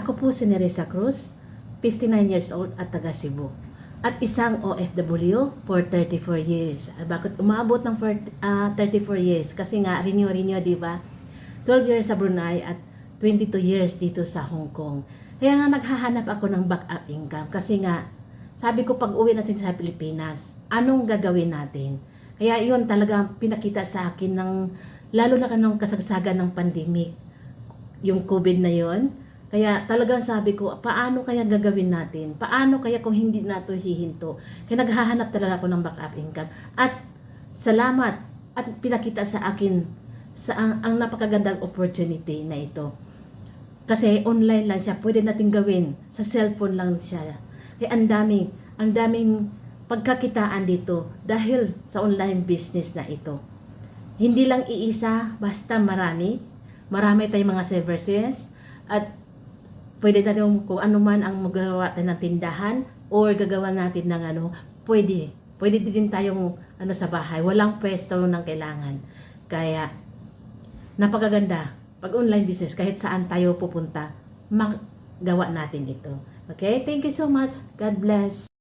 Ako po si Nerissa Cruz, 59 years old at taga Cebu. At isang OFW for 34 years. Bakit umabot ng 34 years? Kasi nga, renew, di ba? 12 years sa Brunei at 22 years dito sa Hong Kong. Kaya nga naghahanap ako ng backup income. Kasi nga, sabi ko pag uwi natin sa Pilipinas, anong gagawin natin? Kaya yun talaga pinakita sa akin ng, lalo na kanong kasagsagan ng pandemic, yung COVID na yon. Kaya talagang sabi ko, paano kaya gagawin natin? Paano kaya kung hindi nato hihinto? Kaya naghahanap talaga ako ng backup income. At salamat at pinakita sa akin sa ang napakagandang opportunity na ito. Kasi online lang siya, pwede natin gawin. Sa cellphone lang siya. Kaya ang daming pagkakitaan dito dahil sa online business na ito. Hindi lang iisa, basta marami. Marami tayong mga services at pwede natin kung ano man ang magawa natin ng tindahan or gagawa natin ng pwede. Pwede din tayong sa bahay. Walang pwesto ng kailangan. Kaya, napakaganda. Pag online business, kahit saan tayo pupunta, magawa natin ito. Okay? Thank you so much. God bless.